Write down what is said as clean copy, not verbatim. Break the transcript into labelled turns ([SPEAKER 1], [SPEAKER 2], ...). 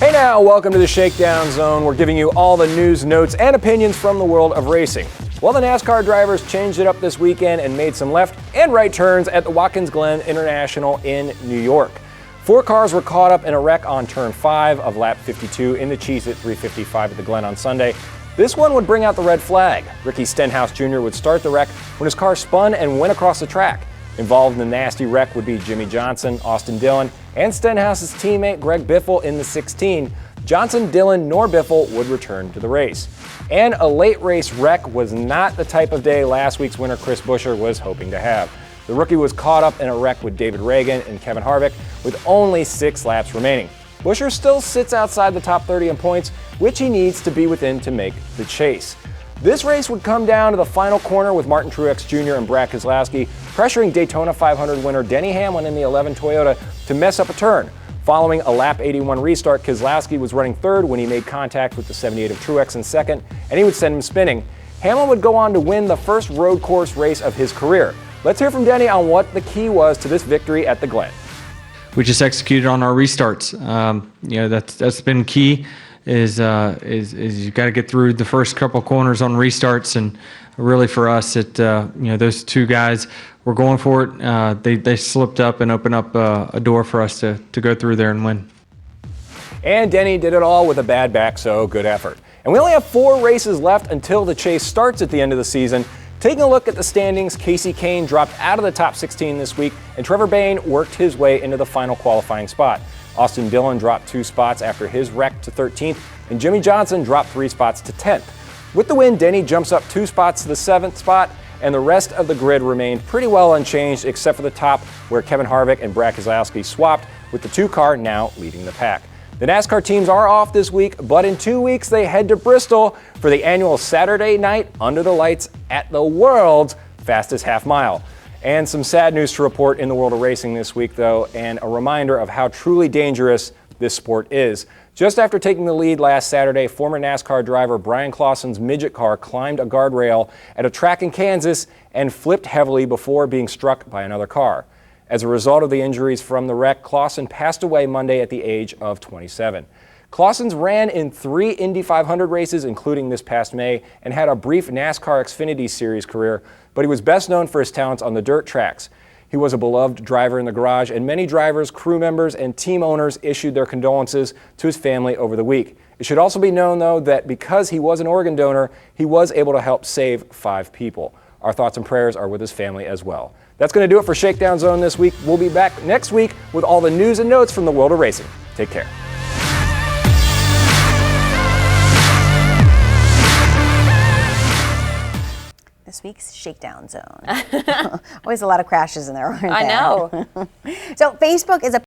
[SPEAKER 1] Hey now, welcome to the Shakedown Zone. We're giving you all the news, notes, and opinions from the world of racing. Well, the NASCAR drivers changed it up this weekend and made some left and right turns at the Watkins Glen International in New York. 4 cars were caught up in a wreck on turn 5 of lap 52 in the Cheez-It 355 at the Glen on Sunday. This one would bring out the red flag. Ricky Stenhouse Jr. would start the wreck when his car spun and went across the track. Involved in the nasty wreck would be Jimmy Johnson, Austin Dillon, and Stenhouse's teammate Greg Biffle in the 16. Johnson, Dillon, nor Biffle would return to the race. And a late race wreck was not the type of day last week's winner Chris Buescher was hoping to have. The rookie was caught up in a wreck with David Reagan and Kevin Harvick with only 6 laps remaining. Buescher still sits outside the top 30 in points, which he needs to be within to make the chase. This race would come down to the final corner with Martin Truex Jr. and Brad Keselowski pressuring Daytona 500 winner Denny Hamlin in the 11 Toyota to mess up a turn. Following a lap 81 restart, Keselowski was running third when he made contact with the 78 of Truex in second, and he would send him spinning. Hamlin would go on to win the first road course race of his career. Let's hear from Denny on what the key was to this victory at the Glen.
[SPEAKER 2] We just executed on our restarts. That's been key. Is you got to get through the first couple corners on restarts, and really for us, those 2 guys were going for it. They slipped up and opened up a door for us to go through there and win.
[SPEAKER 1] And Denny did it all with a bad back, so good effort. And we only have 4 races left until the chase starts at the end of the season. Taking a look at the standings, Casey Kane dropped out of the top 16 this week, and Trevor Bayne worked his way into the final qualifying spot. Austin Dillon dropped 2 spots after his wreck to 13th, and Jimmy Johnson dropped 3 spots to 10th. With the win, Denny jumps up 2 spots to the 7th spot, and the rest of the grid remained pretty well unchanged except for the top, where Kevin Harvick and Brad Keselowski swapped, with the 2 car now leading the pack. The NASCAR teams are off this week, but in 2 weeks they head to Bristol for the annual Saturday night under the lights at the world's fastest half mile. And some sad news to report in the world of racing this week, though, and a reminder of how truly dangerous this sport is. Just after taking the lead last Saturday, former NASCAR driver Brian Clausen's midget car climbed a guardrail at a track in Kansas and flipped heavily before being struck by another car. As a result of the injuries from the wreck, Clausen passed away Monday at the age of 27. Clausen's ran in 3 Indy 500 races, including this past May, and had a brief NASCAR Xfinity Series career, but he was best known for his talents on the dirt tracks. He was a beloved driver in the garage, and many drivers, crew members, and team owners issued their condolences to his family over the week. It should also be known, though, that because he was an organ donor, he was able to help save 5 people. Our thoughts and prayers are with his family as well. That's going to do it for Shakedown Zone this week. We'll be back next week with all the news and notes from the world of racing. Take care.
[SPEAKER 3] This week's Shakedown Zone. Always a lot of crashes in there, aren't there?
[SPEAKER 4] I know.
[SPEAKER 3] So Facebook is a